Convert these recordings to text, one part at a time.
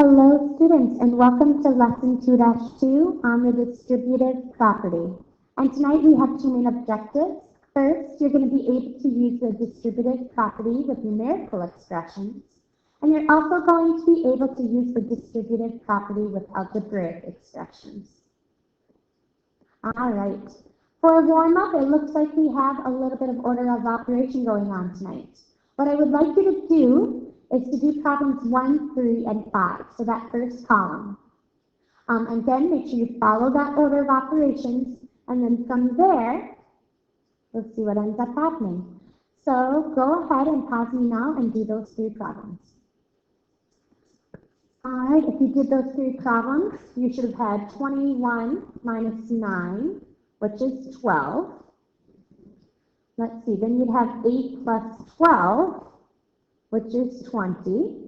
Hello students and welcome to lesson 2-2 on the distributive property. And tonight we have two main objectives. First, you're going to be able to use the distributive property with numerical expressions. And you're also going to be able to use the distributive property with algebraic expressions. All right. For a warm-up, it looks like we have a little bit of order of operation going on tonight. What I would like you to do is to do problems 1, 3, and 5, so that first column. Again, make sure you follow that order of operations, and then from there, we'll see what ends up happening. So go ahead and pause me now and do those 3 problems. All right, if you did those 3 problems, you should have had 21 minus 9, which is 12. Let's see, then you'd have 8 plus 12, which is 20.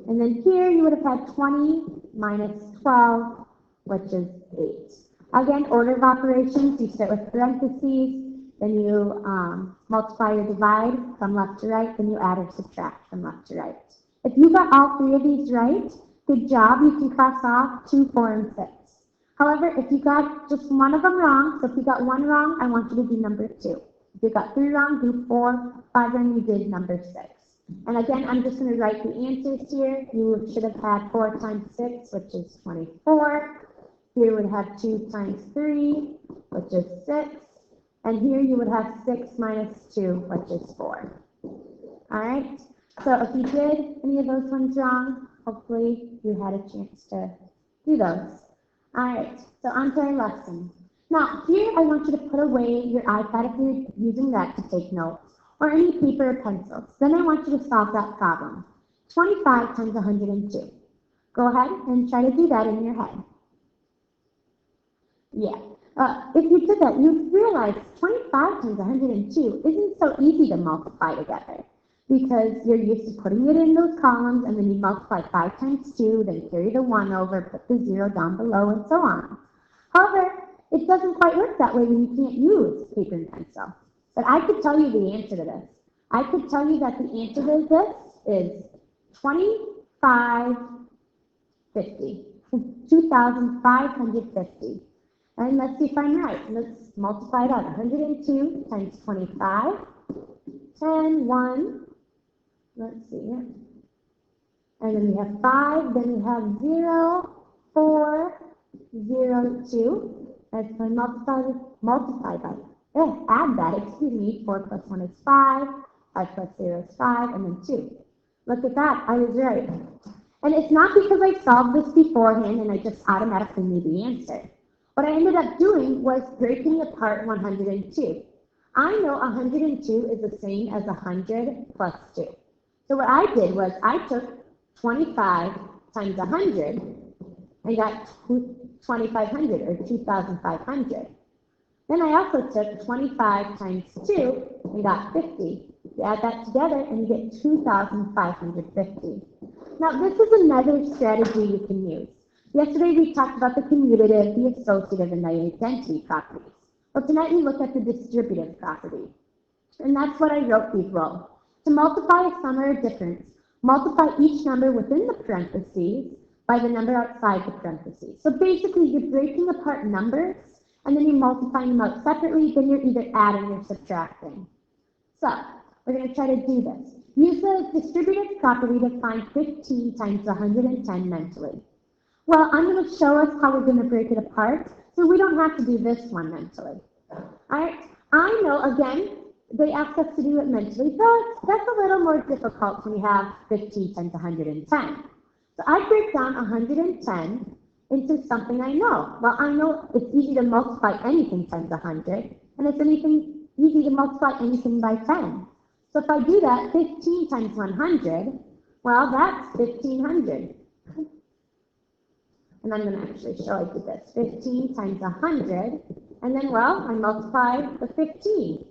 And then here you would have had 20 minus 12, which is 8. Again, order of operations, you start with parentheses, then you multiply or divide from left to right, then you add or subtract from left to right. If you got all 3 of these right, good job, you can cross off 2, 4, and 6. However, if you got just one of them wrong, so if you got 1 wrong, I want you to do number 2. If you got 3 wrong, do 4, 5, and you did number 6. And again, I'm just going to write the answers here. You should have had 4 times 6, which is 24. Here you would have 2 times 3, which is 6. And here you would have 6 minus 2, which is 4. All right? So if you did any of those ones wrong, hopefully you had a chance to do those. All right, so on to our lesson. Now, here I want you to put away your iPad if you're using that to take notes, or any paper or pencils. Then I want you to solve that problem. 25 times 102. Go ahead and try to do that in your head. Yeah. If you did that, you'd realize 25 times 102 isn't so easy to multiply together, because you're used to putting it in those columns, and then you multiply 5 times 2, then carry the 1 over, put the 0 down below, and so on. However, it doesn't quite work that way when you can't use paper and pencil. But I could tell you the answer to this. I could tell you that the answer to this is 2550. 2,550. And let's see if I'm right. Let's multiply it out. 102 times 25. 10, 1. Let's see here. And then we have 5. Then we have 0, 4, 0, 2. Let's multiply by. Add that, 4 plus 1 is 5, 5 plus 0 is 5, and then 2. Look at that, I was right. And it's not because I solved this beforehand and I just automatically knew the answer. What I ended up doing was breaking apart 102. I know 102 is the same as 100 plus 2. So what I did was I took 25 times 100 and got 2,500 or 2,500. Then I also took 25 times 2 and got 50. You add that together and you get 2,550. Now this is another strategy you can use. Yesterday we talked about the commutative, the associative, and the identity properties. Well, tonight we look at the distributive property. And that's what I wrote below. To multiply a sum or a difference, multiply each number within the parentheses by the number outside the parentheses. So basically you're breaking apart numbers, and then you're multiplying them out separately, then you're either adding or subtracting. So, we're going to try to do this. Use the distributive property to find 15 times 110 mentally. Well, I'm going to show us how we're going to break it apart, so we don't have to do this one mentally. Alright, I know, again, they ask us to do it mentally, so that's a little more difficult when we have 15 times 110. So I break down 110 into something I know. Well, I know it's easy to multiply anything times 100, and it's easy to multiply anything by 10. So if I do that, 15 times 100, well, that's 1,500. And I'm going to actually show I did this. 15 times 100, and then, well, I multiply the 15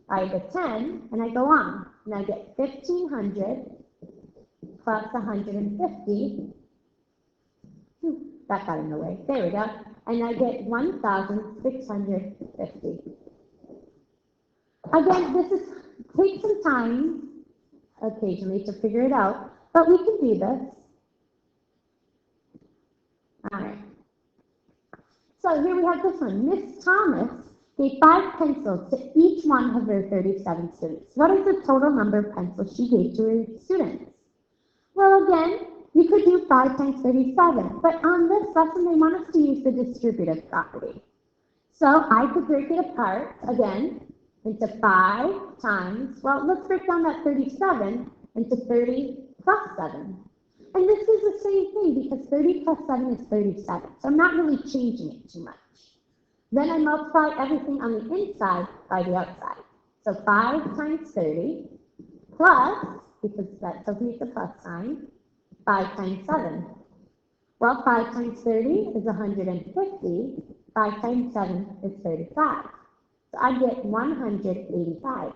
by the 10, and I go on. And I get 1,500 plus 150. That got in the way. There we go. And I get 1,650. Again, this takes some time occasionally to figure it out, but we can do this. So here we have this one. Miss Thomas gave 5 pencils to each one of her 37 students. What is the total number of pencils she gave to her students? Well, again, you could do 5 times 37, but on this lesson, they want us to use the distributive property. So I could break it apart, again, into 5 times, well, let's break down that 37 into 30 plus 7. And this is the same thing because 30 plus 7 is 37, so I'm not really changing it too much. Then I multiply everything on the inside by the outside. So 5 times 30 plus, because that tells me it's a plus sign, 5 times 7. Well, 5 times 30 is 150. 5 times 7 is 35. So I get 185.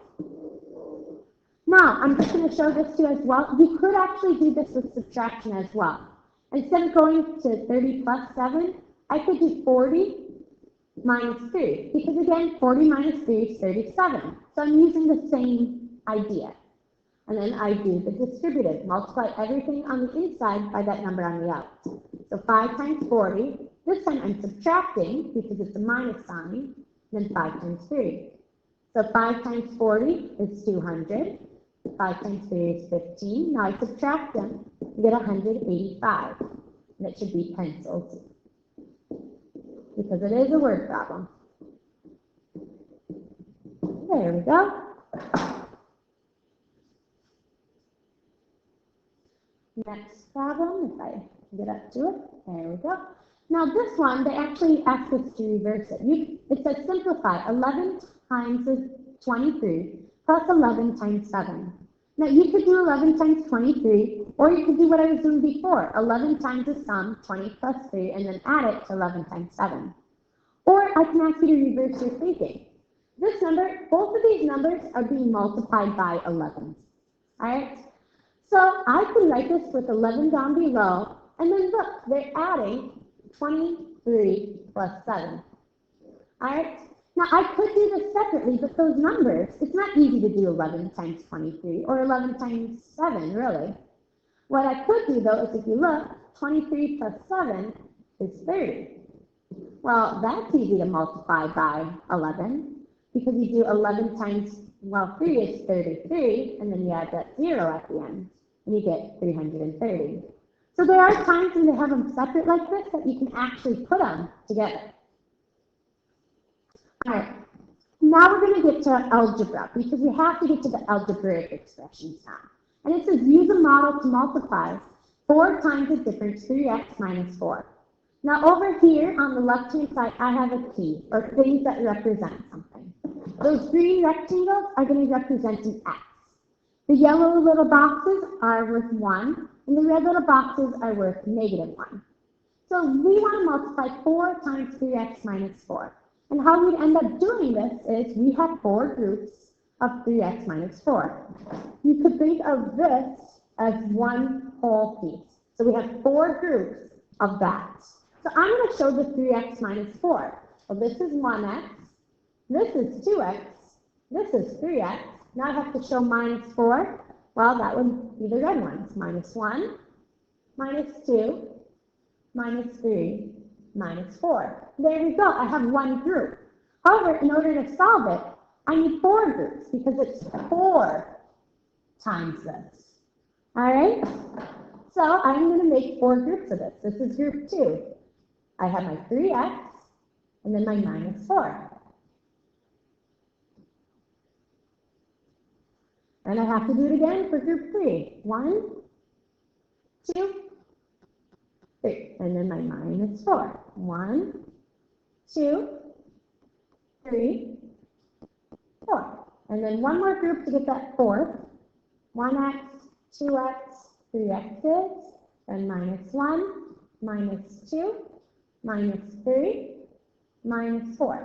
Now, I'm just going to show this to you as well. You could actually do this with subtraction as well. Instead of going to 30 plus 7, I could do 40 minus 3. Because again, 40 minus 3 is 37. So I'm using the same idea. And then I do the distributive. Multiply everything on the inside by that number on the out. So 5 times 40. This time I'm subtracting because it's a minus sign. Then 5 times 3. So 5 times 40 is 200. 5 times 3 is 15. Now I subtract them. You get 185. And it should be pencils. Because it is a word problem. There we go. Next problem, if I get up to it, there we go. Now this one, they actually ask us to reverse it. It says simplify 11 times 23 plus 11 times 7. Now you could do 11 times 23, or you could do what I was doing before, 11 times the sum, 20 plus 3, and then add it to 11 times 7. Or I can ask you to reverse your thinking. This number, both of these numbers are being multiplied by 11. All right? So I could write this with 11 down below, and then look, they're adding 23 plus 7. All right? Now, I could do this separately, but those numbers, it's not easy to do 11 times 23 or 11 times 7, really. What I could do, though, is if you look, 23 plus 7 is 30. Well, that's easy to multiply by 11 because you do 11 times, well, 3 is 33, and then you add that 0 at the end, and you get 330. So there are times when they have them separate like this that you can actually put them together. All right, now we're going to get to algebra because we have to get to the algebraic expressions now. And it says use a model to multiply 4 times the difference 3x minus 4. Now over here on the left-hand side, I have a key, or things that represent something. Those green rectangles are going to represent an x. The yellow little boxes are worth 1, and the red little boxes are worth -1. So we want to multiply 4 times 3x minus 4. And how we'd end up doing this is we have 4 groups of 3x minus 4. You could think of this as one whole piece. So we have 4 groups of that. So I'm going to show the 3x minus 4. Well, this is 1x, this is 2x, this is 3x. Now I have to show minus 4. Well, that would be the red ones. -1, -2, -3, -4. There we go. I have one group. However, in order to solve it, I need 4 groups because it's 4 times this. All right? So I'm going to make 4 groups of this. This is group 2. I have my 3x and then my -4. And I have to do it again for group 3. 1, 2, 3. And then my -4. 1, 2, 3, 4. And then one more group to get that 4th. 1x, 2x, 3x's, and -1, -2, -3, -4.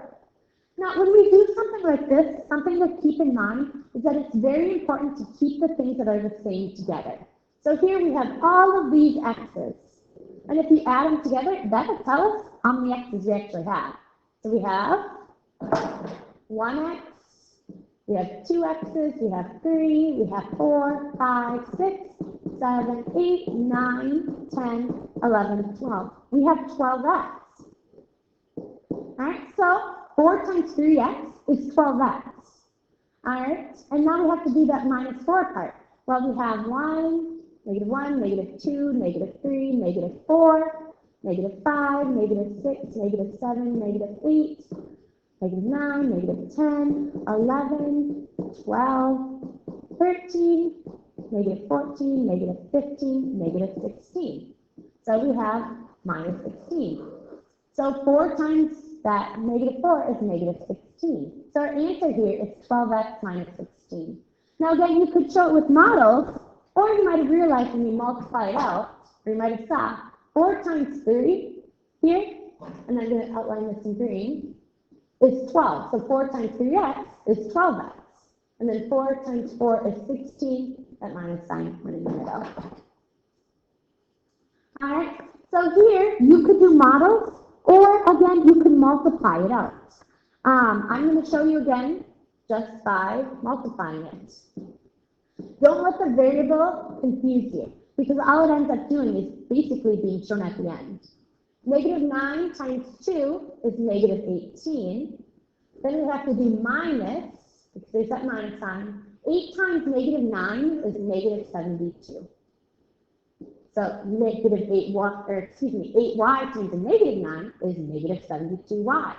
Now, when we do something like this, something to keep in mind is that it's very important to keep the things that are the same together. So here we have all of these x's. And if you add them together, that will tell us how many x's we actually have. So we have 1x, we have 2 x's, we have 3, we have 4, 5, 6, 7, 8, 9, 10, 11, 12. We have 12x. right, so 4 times 3x is 12x. All right, and now we have to do that minus 4 part. Well, we have 1, -2, -3, -4, -5, -6, -7, -8, -9, -10, 11, 12, 13, -14, -15, -16. So we have minus 16. So 4 times that -4 is -16. So our answer here is 12x minus 16. Now again, you could show it with models, or you might have realized when you multiply it out, or you might have saw 4 times 3 here, and I'm going to outline this in green, is 12. So 4 times 3x is 12x. And then 4 times 4 is 16. That minus sign went in the middle. All right, so here you could do models, or again, you could multiply it out. I'm going to show you again just by multiplying it. Don't let the variable confuse you, because all it ends up doing is basically being shown at the end. -9 times 2 is -18. Then we have to do minus, because there's that minus sign. 8 times -9 is -72. So -8y times a -9 is -72y.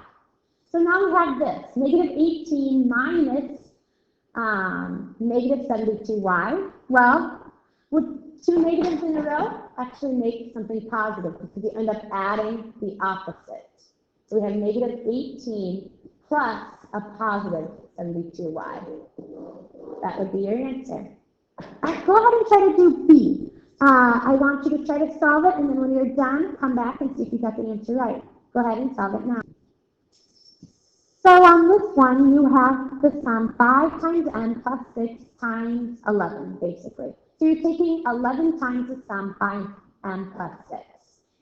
So now we have this, -18 minus -72y. Well, would 2 negatives in a row actually make something positive, because you end up adding the opposite. So we have -18 plus a positive 72y. That would be your answer. Right, go ahead and try to do B. I want you to try to solve it, and then when you're done, come back and see if you got the answer right. Go ahead and solve it now. So on this one, you have the sum 5 times n plus 6 times 11, basically. So you're taking 11 times the sum by n plus 6.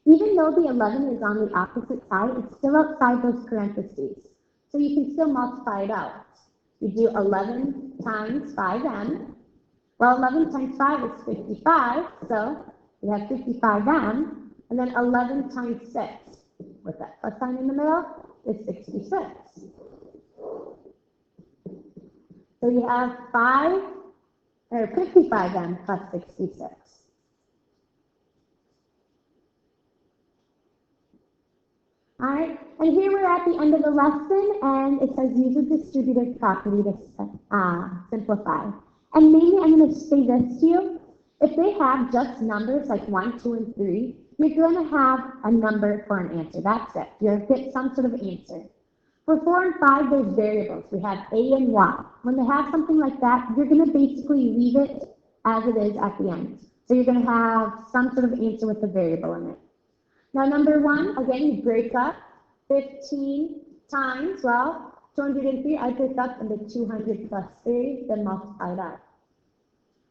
Even though the 11 is on the opposite side, it's still outside those parentheses. So you can still multiply it out. You do 11 times 5n. Well, 11 times 5 is 55, so we have 55n. And then 11 times 6, with that plus sign in the middle, is 66. So you have 55n plus 66. All right, and here we're at the end of the lesson, and it says use a distributive property to simplify. And maybe I'm going to say this to you. If they have just numbers like 1, 2, and 3, you're going to have a number for an answer. That's it. You'll get some sort of answer. For 4 and 5, there's variables. We have A and Y. When they have something like that, you're going to basically leave it as it is at the end. So you're going to have some sort of answer with the variable in it. Now, number 1, again, you break up 15 times, well, 203, I break up into 200 plus 3, then multiply that.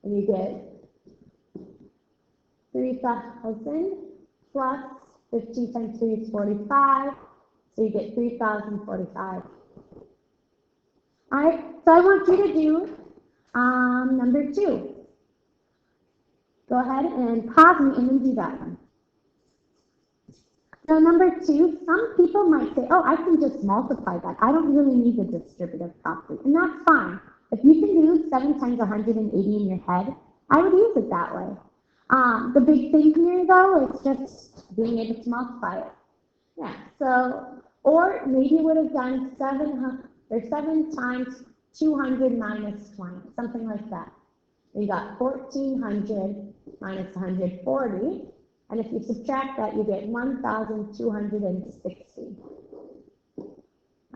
And you get 3,000 plus 15 times 3 is 45, so you get 3,045. All right, so I want you to do number 2. Go ahead and pause me and then do that one. Now, number 2, some people might say, oh, I can just multiply that. I don't really need the distributive property. And that's fine. If you can do 7 times 180 in your head, I would use it that way. The big thing here, though, is just being able to multiply it. Yeah, so, or maybe you would have done 7 times 200 minus 20, something like that. You got 1,400 minus 140. And if you subtract that, you get 1,260.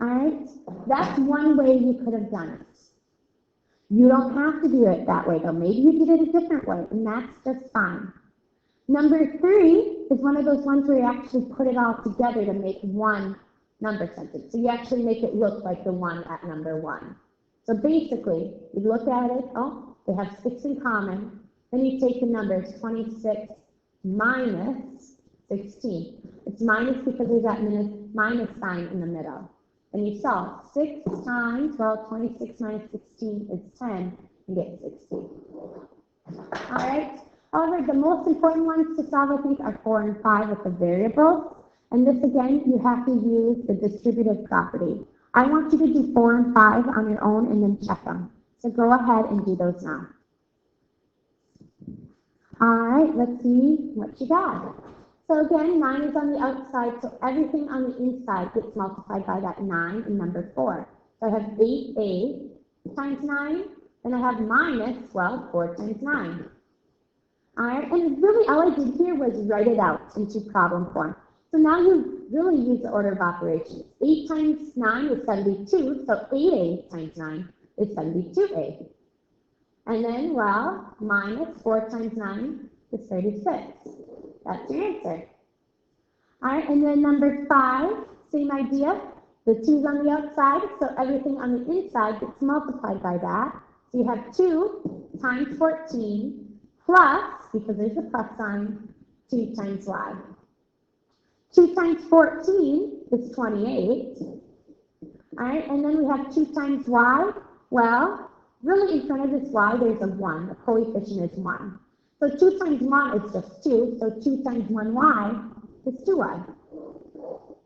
All right? That's one way you could have done it. You don't have to do it that way, though. Maybe you did it a different way, and that's just fine. Number 3 is one of those ones where you actually put it all together to make one number sentence. So you actually make it look like the one at number 1. So basically, you look at it, oh, they have 6 in common. Then you take the numbers 26 minus 16. It's minus because there's that minus sign in the middle. And you solve 6 times, well, 26 minus 16 is 10, you get 60. All right. However, the most important ones to solve, I think, are 4 and 5 with the variables. And this again, you have to use the distributive property. I want you to do 4 and 5 on your own and then check them. So go ahead and do those now. All right, let's see what you got. So again, 9 is on the outside, so everything on the inside gets multiplied by that 9 in number 4. So I have 8a times 9, and I have minus, well, 4 times 9. All right, and really all I did here was write it out into problem form. So now you really use the order of operations. 8 times 9 is 72, so 8a times 9 is 72a. And then, well, minus 4 times 9 is 36. That's your answer. All right, and then number 5, same idea. The 2's on the outside, so everything on the inside gets multiplied by that. So you have 2 times 14 plus, because there's a plus sign, 2 times y. 2 times 14 is 28. All right, and then we have 2 times y. Well, really in front of this y, there's a 1. The coefficient is 1. So 2 times 1 is just 2. So 2 times 1y is 2y.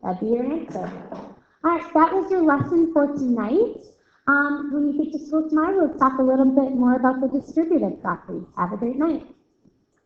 That'd be your answer. All right, that was your lesson for tonight. When you get to school tomorrow, we'll talk a little bit more about the distributive property. Have a great night.